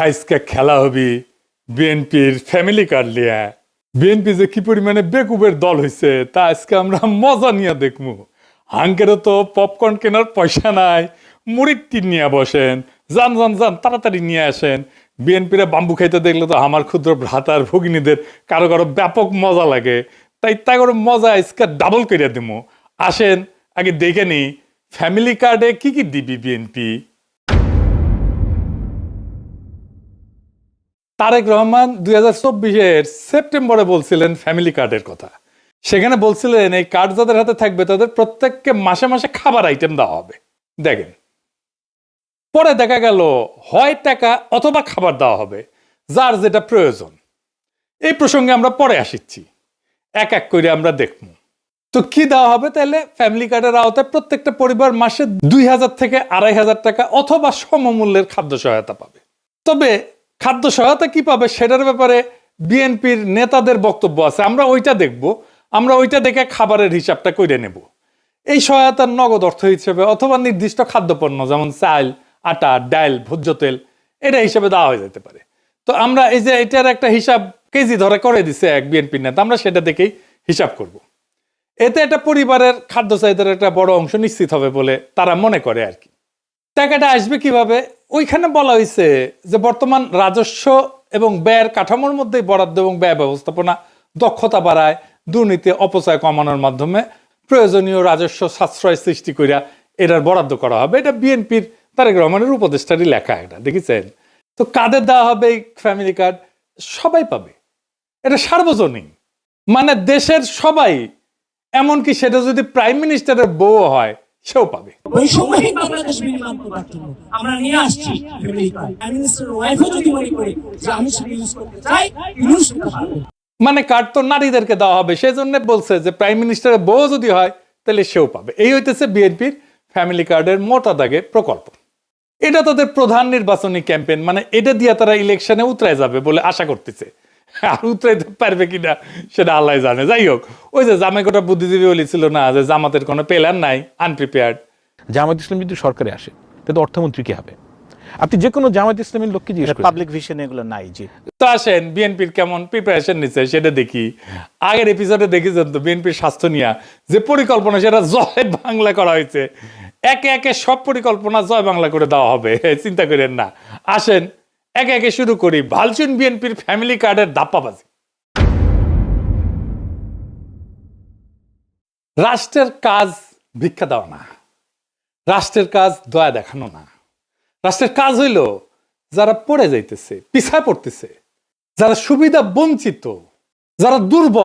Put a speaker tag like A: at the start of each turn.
A: আজকে খেলা হবি বিএনপির ফ্যামিলি কার্ড লিয়া। বিএনপি যে কি পরিমাণে বেকুবের দল হয়েছে তা আজকে আমরা মজা নিয়ে দেখবো। হাঙ্কেরও তো পপকর্ন কেনার পয়সা নাই, মুড়ির টিন নিয়ে বসেন, যান যান যান তাড়াতাড়ি নিয়ে আসেন। বিএনপিরা বাম্বু খাইতে দেখলে তো আমার ক্ষুদ্র ভ্রাতার ভগিনীদের কারো কারো ব্যাপক মজা লাগে, তাই করে মজা আজকে ডাবল করে দিব। আসেন আগে দেখে নি ফ্যামিলি কার্ডে কি কি দিবি বিএনপি। তারেক রহমান 2024-এর সেপ্টেম্বরে বলছিলেন ফ্যামিলি কার্ডের কথা। সেখানে বলছিলেন এই কার্ড যাদের হাতে থাকবে তাদের প্রত্যেককে মাসে মাসে খাবার আইটেম দেওয়া হবে। দেখেন, পরে দেখা গেল হয় টাকা অথবা খাবার দেওয়া হবে, যার যেটা প্রয়োজন। এই প্রসঙ্গে আমরা পরে আসিচ্ছি, এক এক করে আমরা দেখব। তো কি দেওয়া হবে তাহলে? ফ্যামিলি কার্ডের আওতায় প্রত্যেকটা পরিবার মাসে 2000 থেকে 2500 টাকা অথবা সমমূল্যের খাদ্য সহায়তা পাবে। তবে খাদ্য সহায়তা কি পাবে সেটার ব্যাপারে বিএনপির নেতাদের বক্তব্য আছে, আমরা ওইটা দেখব। আমরা ওইটা দেখে খাবারের হিসাবটা করে নেব। এই সহায়তার নগদ অর্থ হিসেবে অথবা নির্দিষ্ট খাদ্যপণ্য যেমন চাল, আটা, ডাল, ভোজ্য তেল এটা হিসাবে দেওয়া হয়ে যেতে পারে। তো আমরা এই যে এটার একটা হিসাব কেজি ধরে করে দিছে এক বিএনপির নেতা, আমরা সেটা দেখেই হিসাব করব। এতে একটা পরিবারের খাদ্য চাহিদার একটা বড় অংশ নিশ্চিত হবে বলে তারা মনে করে আর কি। টাকাটা আসবে কিভাবে? ওইখানে বলা হয়েছে যে বর্তমান রাজস্ব এবং ব্যয়ের কাঠামোর মধ্যে বরাদ্দ এবং ব্যয় ব্যবস্থাপনা দক্ষতা বাড়ায়, দুর্নীতি অপচয় কমানোর মাধ্যমে প্রয়োজনীয় রাজস্ব সাশ্রয় সৃষ্টি করিয়া এটার বরাদ্দ করা হবে। এটা বিএনপির তারেক রহমানের উপদেষ্টারই লেখা, এটা দেখেছেন। তো কাদের দেওয়া হবে এই ফ্যামিলি কার্ড? সবাই পাবে, এটা সার্বজনীন, মানে দেশের সবাই, এমনকি সেটা যদি প্রাইম মিনিস্টারের বউ হয় সেও পাবে।
B: বৈষম্যহীন বাংলাদেশ বিনির্মাণ করার জন্য আমরা নিয়ে আসছি ফ্যামিলি কার্ড। প্রাইম মিনিস্টারের ওয়াইফও যদি মনে করে যে আমি সেটা ইউজ করতে চাই, ইউজ করতে পারবে।
A: মানে কার্ড তো নারীদেরকে দেওয়া হবে, সেই জন্য বলছে যে প্রাইম মিনিস্টারের বউ যদি হয় তাহলে সেও পাবে। এই হইতেছে বিএনপির ফ্যামিলি কার্ডের মোটা দাগে প্রকল্প। এটা তাদের প্রধান নির্বাচনী ক্যাম্পেইন, মানে এটা দিয়ে তারা ইলেকশনে উতরায় যাবে বলে আশা করতেছে। আর উতরাইতে পারবে কিনা সেটা আল্লাহ জানে। যাই হোক, ওই যে জামাইকোটা বুদ্ধিজীবী বলেছিল না যে জামাতের কোনো প্ল্যান নাই, আনপ্রিপেয়ার্ড।
C: জামায়াত ইসলাম যদি সরকারে আসে তাহলে অর্থমন্ত্রী কি হবে? আপনি যে কোনো জামায়াত ইসলামের লোককে জিজ্ঞেস করেন,
D: পাবলিক ভিশন এগুলো নাই। জি,
A: তো আসেন বিএনপির কেমন প্রিপারেশন নিচ্ছে সেটা দেখি। আগের এপিসোডে দেখেছেন তো বিএনপির স্বাস্থ্য নিয়ে যে পরিকল্পনা, সেটা জয় বাংলা করা হয়েছে। একে একে সব পরিকল্পনা জয় বাংলা করে দেওয়া হবে, চিন্তা করেন না। আসেন একে একে শুরু করি ভালচুন বিএনপির ফ্যামিলি কার্ডের ধাপ্পাবাজি। রাষ্ট্রের কাজ ভিক্ষা দেওয়া না, রাষ্ট্রের কাজ দয়া দেখানো না। রাষ্ট্রের কাজ হইল যারা পড়ে যাইতেছে, পিছায় পড়তেছে, যারা সুবিধা বঞ্চিত, যারা দুর্বল,